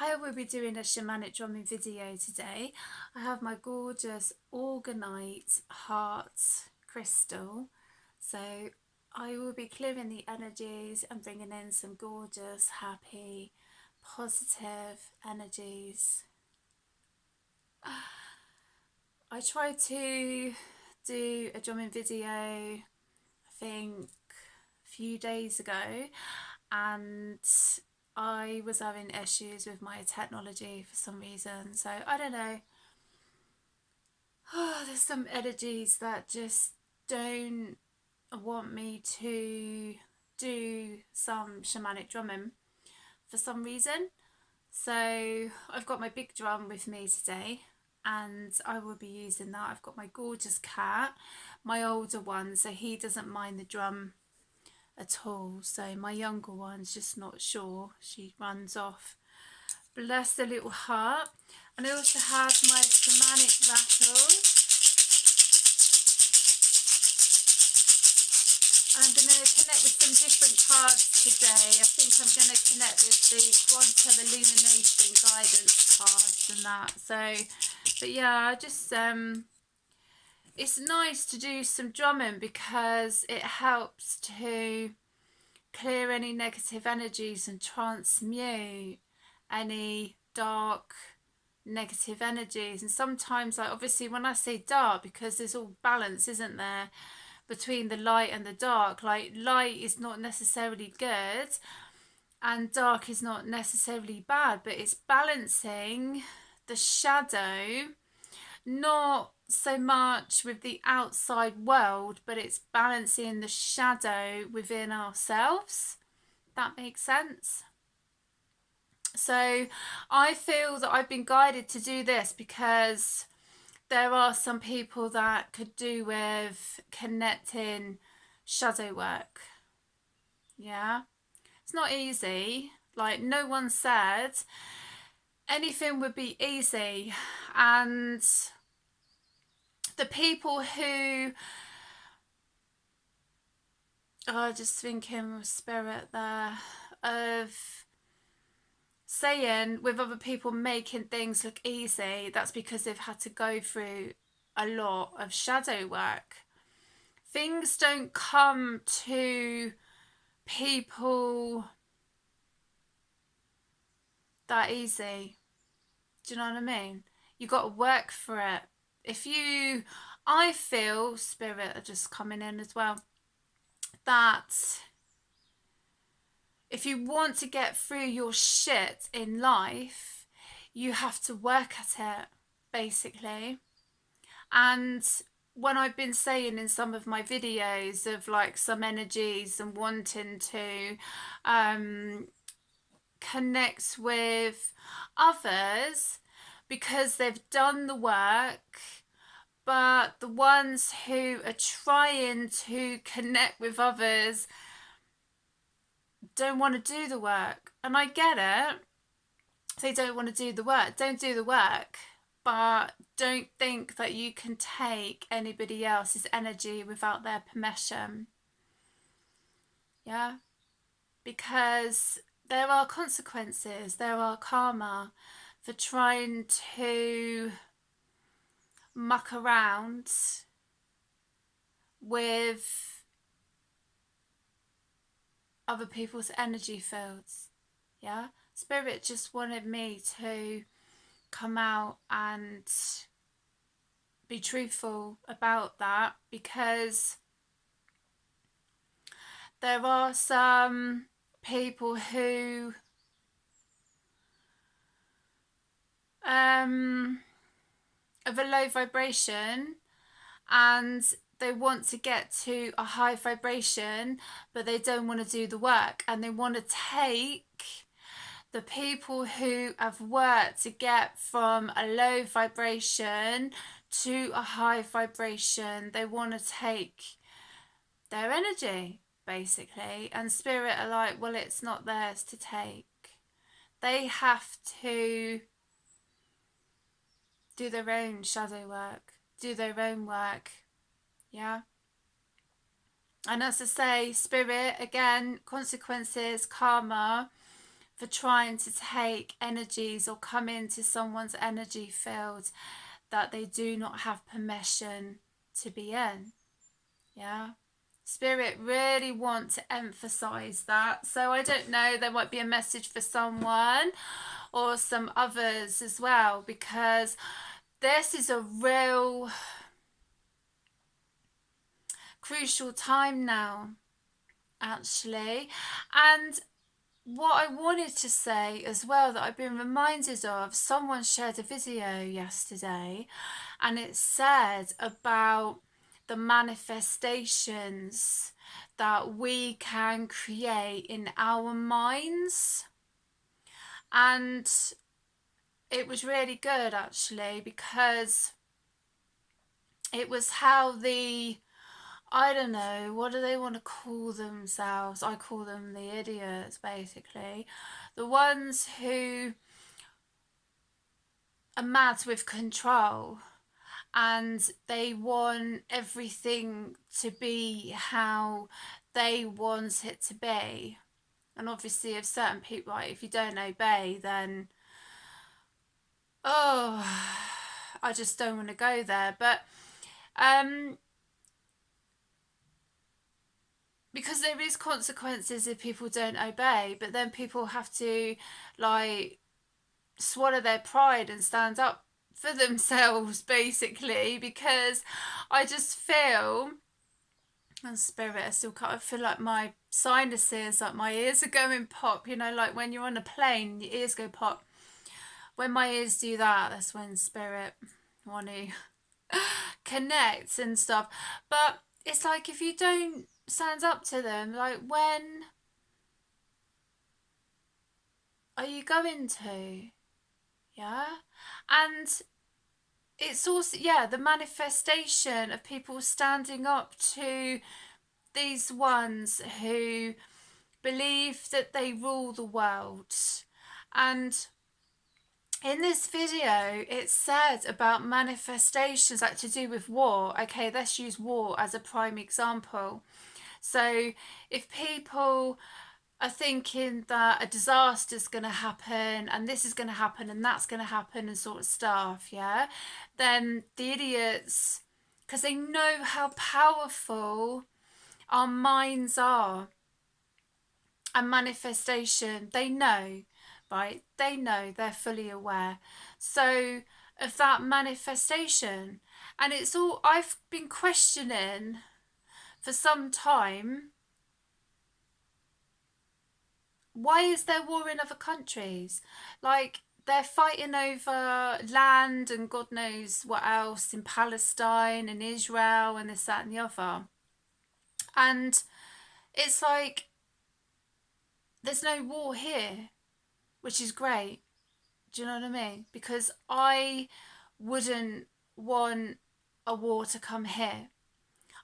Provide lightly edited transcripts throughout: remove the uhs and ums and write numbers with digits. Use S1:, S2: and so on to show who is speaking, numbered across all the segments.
S1: I will be doing a shamanic drumming video today. I have my gorgeous Orgonite heart crystal. So I will be clearing the energies and bringing in some gorgeous, happy, positive energies. I tried to do a drumming video, I think a few days ago, and I was having issues with my technology for some reason. So I don't know. There's some energies that just don't want me to do some shamanic drumming for some reason. So I've got my big drum with me today and I will be using that. I've got my gorgeous cat, my older one, so he doesn't mind the drum at all. So my younger one's just not sure. She runs off. Bless the little heart. And I also have my shamanic rattle. I'm going to connect with some different cards today. I think I'm going to connect with the quantum illumination guidance cards and that. So, but yeah, just it's nice to do some drumming because it helps to clear any negative energies and transmute any dark negative energies. And sometimes, like, obviously when I say dark, because there's all balance, isn't there, between the light and the dark. Like, light is not necessarily good and dark is not necessarily bad, but it's balancing the shadow, not so much with the outside world, but it's balancing the shadow within ourselves. That makes sense. So I feel that I've been guided to do this because there are some people that could do with connecting shadow work. Yeah, it's not easy. Like, no one said anything would be easy, and the people who just thinking with spirit there of saying with other people making things look easy, that's because they've had to go through a lot of shadow work. Things don't come to people that easy. Do you know what I mean? You got to work for it. I feel, spirit are just coming in as well, that if you want to get through your shit in life, you have to work at it, basically. And when I've been saying in some of my videos of like some energies and wanting to connect with others because they've done the work, but the ones who are trying to connect with others don't want to do the work. And I get it. They don't want to do the work. Don't do the work. But don't think that you can take anybody else's energy without their permission. Yeah? Because there are consequences, there are karma for trying to muck around with other people's energy fields. Yeah, spirit just wanted me to come out and be truthful about that, because there are some people who of a low vibration and they want to get to a high vibration, but they don't want to do the work, and they want to take the people who have worked to get from a low vibration to a high vibration. They want to take their energy, basically, and spirit are like, well, it's not theirs to take. They have to do their own shadow work, do their own work. Yeah. And as I say, spirit, again, consequences, karma for trying to take energies or come into someone's energy field that they do not have permission to be in. Yeah. Spirit really want to emphasize that. So I don't know, there might be a message for someone or some others as well, because this is a real crucial time now, actually. And what I wanted to say as well that I've been reminded of, someone shared a video yesterday and it said about the manifestations that we can create in our minds. And it was really good, actually, because it was how I don't know, what do they want to call themselves? I call them the idiots, basically. The ones who are mad with control and they want everything to be how they want it to be. And obviously, if certain people, like, if you don't obey, then, oh, I just don't want to go there. But, because there is consequences if people don't obey, but then people have to, like, swallow their pride and stand up for themselves, basically, because I just feel, and spirit, I feel like my sinuses, like my ears are going pop, you know, like when you're on a plane, your ears go pop. When my ears do that, that's when spirit want to connect and stuff. But it's like, if you don't stand up to them, like, when are you going to? Yeah. And it's also, yeah, the manifestation of people standing up to these ones who believe that they rule the world. And in this video, it said about manifestations, like to do with war. Okay, let's use war as a prime example. So if people are thinking that a disaster is going to happen and this is going to happen and that's going to happen and sort of stuff, yeah, then the idiots, because they know how powerful our minds are and manifestation, they know, right? They know, they're fully aware. So of that manifestation, and it's all I've been questioning for some time. Why is there war in other countries? Like, they're fighting over land and God knows what else in Palestine and Israel and this, that and the other. And it's like, there's no war here, which is great. Do you know what I mean? Because I wouldn't want a war to come here.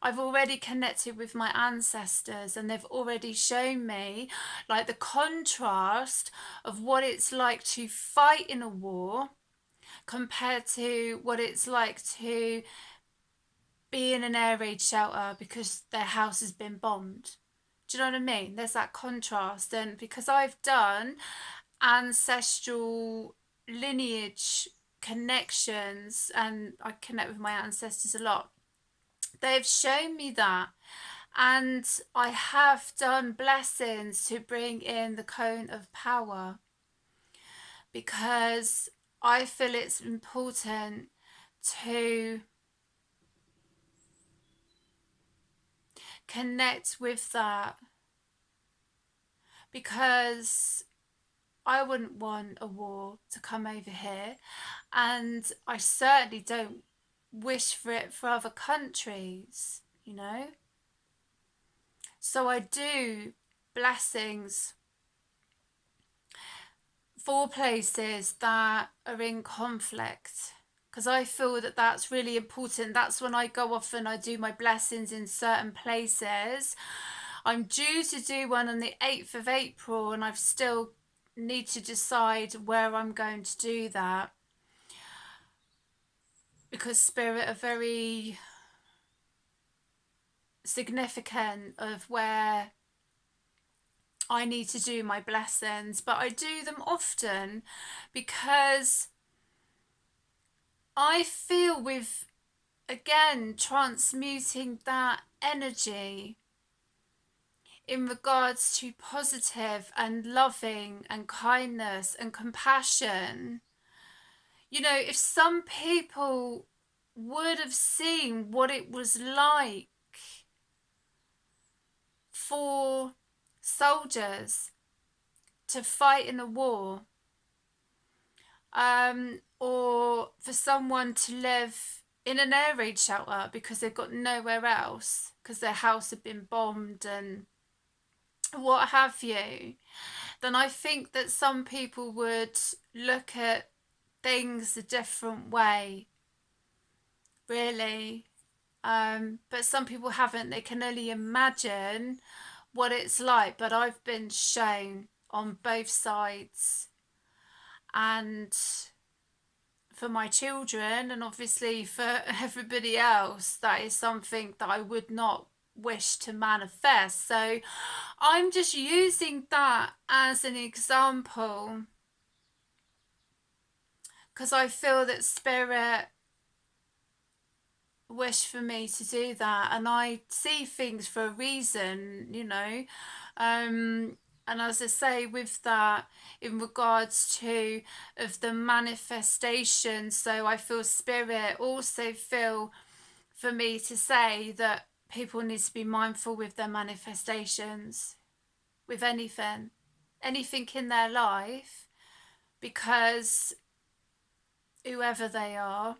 S1: I've already connected with my ancestors and they've already shown me, like, the contrast of what it's like to fight in a war compared to what it's like to be in an air raid shelter because their house has been bombed. Do you know what I mean? There's that contrast. And because I've done ancestral lineage connections and I connect with my ancestors a lot, they've shown me that. And I have done blessings to bring in the cone of power because I feel it's important to connect with that, because I wouldn't want a war to come over here, and I certainly don't wish for it for other countries, you know. So I do blessings for places that are in conflict because I feel that that's really important. That's when I go off and I do my blessings in certain places. I'm due to do one on the 8th of April and I've still need to decide where I'm going to do that because Spirit are very significant of where I need to do my blessings, but I do them often because I feel with, again, transmuting that energy in regards to positive and loving and kindness and compassion. You know, if some people would have seen what it was like for soldiers to fight in a war, or for someone to live in an air raid shelter because they've got nowhere else because their house had been bombed and what have you, then I think that some people would look at things a different way, really. But some people haven't. They can only imagine what it's like. But I've been shown on both sides. And for my children, and obviously for everybody else, that is something that I would not wish to manifest. So I'm just using that as an example because I feel that Spirit wish for me to do that, and I see things for a reason, you know. And as I say, with that, in regards to of the manifestation, so I feel Spirit also feel for me to say that people need to be mindful with their manifestations, with anything in their life, because whoever they are,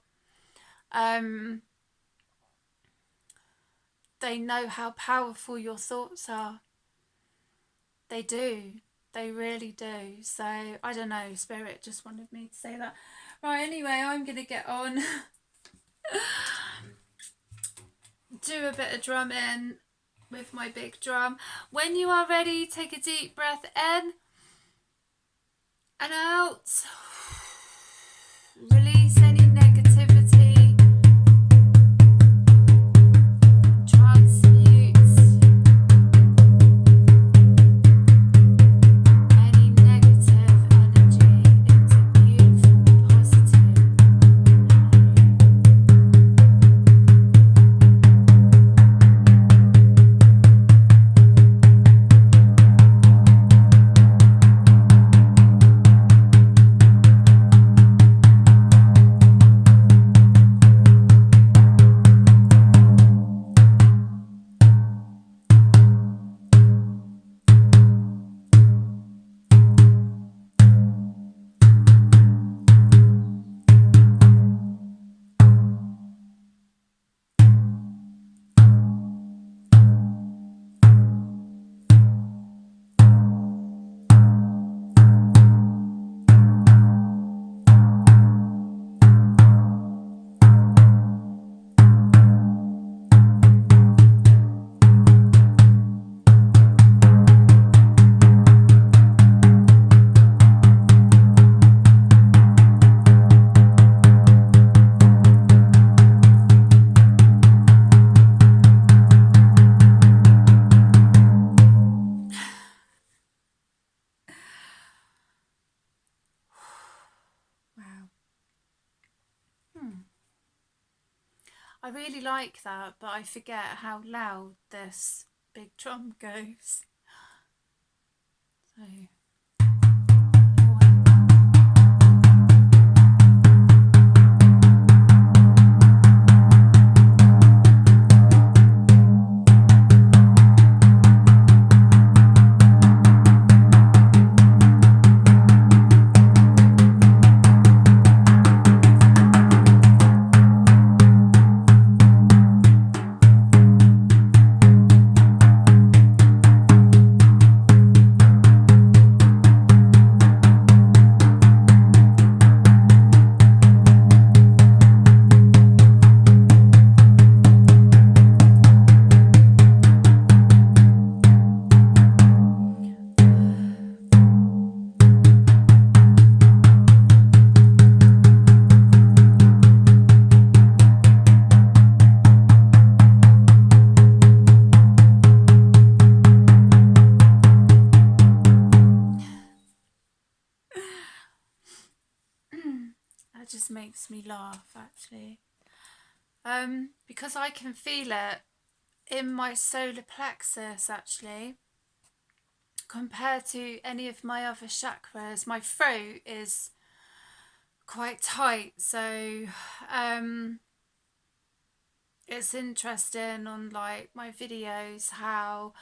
S1: they know how powerful your thoughts are. They do. They really do. So, I don't know, Spirit just wanted me to say that. Right, anyway, I'm going to get on. Do a bit of drumming with my big drum. When you are ready, take a deep breath in and out. Release any negativity. Transmute any negative energy into beautiful, positive. I really like that, but I forget how loud this big drum goes. So... That just makes me laugh, actually. Because I can feel it in my solar plexus, actually. Compared to any of my other chakras, my throat is quite tight, so it's interesting on like my videos how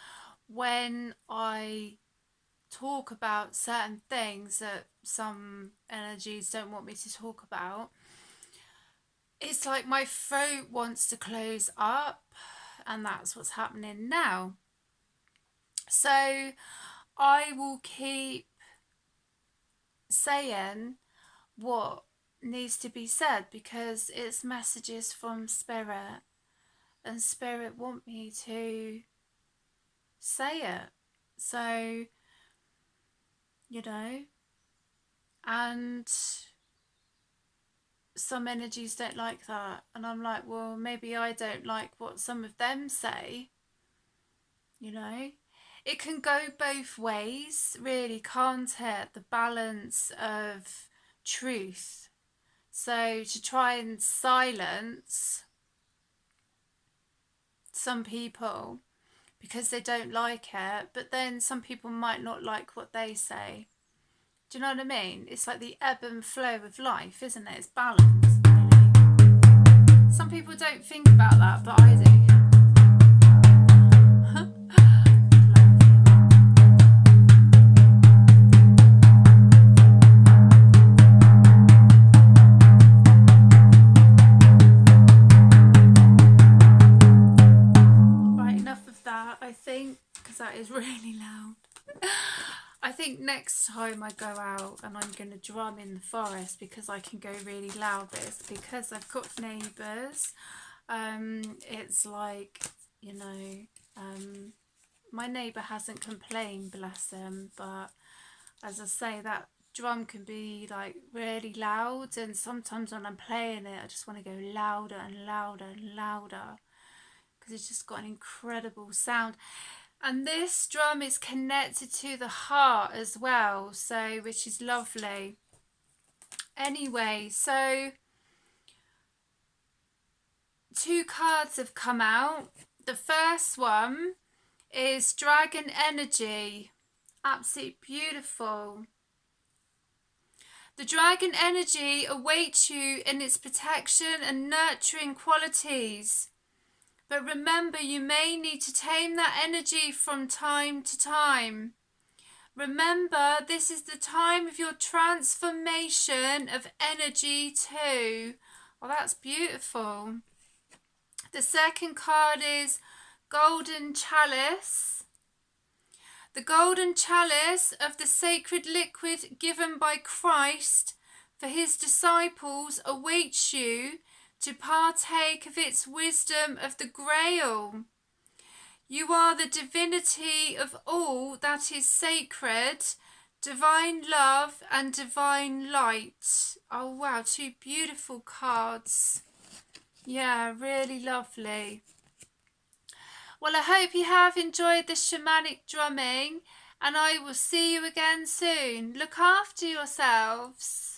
S1: when I talk about certain things that some energies don't want me to talk about, it's like my throat wants to close up, and that's what's happening now. So I will keep saying what needs to be said because it's messages from Spirit, and Spirit want me to say it. So, you know, and some energies don't like that, and I'm like, well, maybe I don't like what some of them say, you know. It can go both ways, really, can't it? The balance of truth. So to try and silence some people because they don't like it, but then some people might not like what they say. Do you know what I mean? It's like the ebb and flow of life, isn't it? It's balance, really. Some people don't think about that, but I do. Right, enough of that, I think, because that is really loud. I think next time I go out and I'm going to drum in the forest because I can go really loud, but it's because I've got neighbours. It's like, you know, my neighbour hasn't complained, bless him, but as I say, that drum can be like really loud, and sometimes when I'm playing it I just want to go louder and louder and louder because it's just got an incredible sound. And this drum is connected to the heart as well, so which is lovely. Anyway, so 2 cards have come out. The first one is Dragon Energy. Absolutely beautiful. The dragon energy awaits you in its protection and nurturing qualities. But remember, you may need to tame that energy from time to time. Remember, this is the time of your transformation of energy too. Well, that's beautiful. The second card is Golden Chalice. The golden chalice of the sacred liquid given by Christ for his disciples awaits you to partake of its wisdom of the Grail. You are the divinity of all that is sacred, divine love and divine light. Oh wow, 2 beautiful cards. Yeah, really lovely. Well, I hope you have enjoyed the shamanic drumming, and I will see you again soon. Look after yourselves.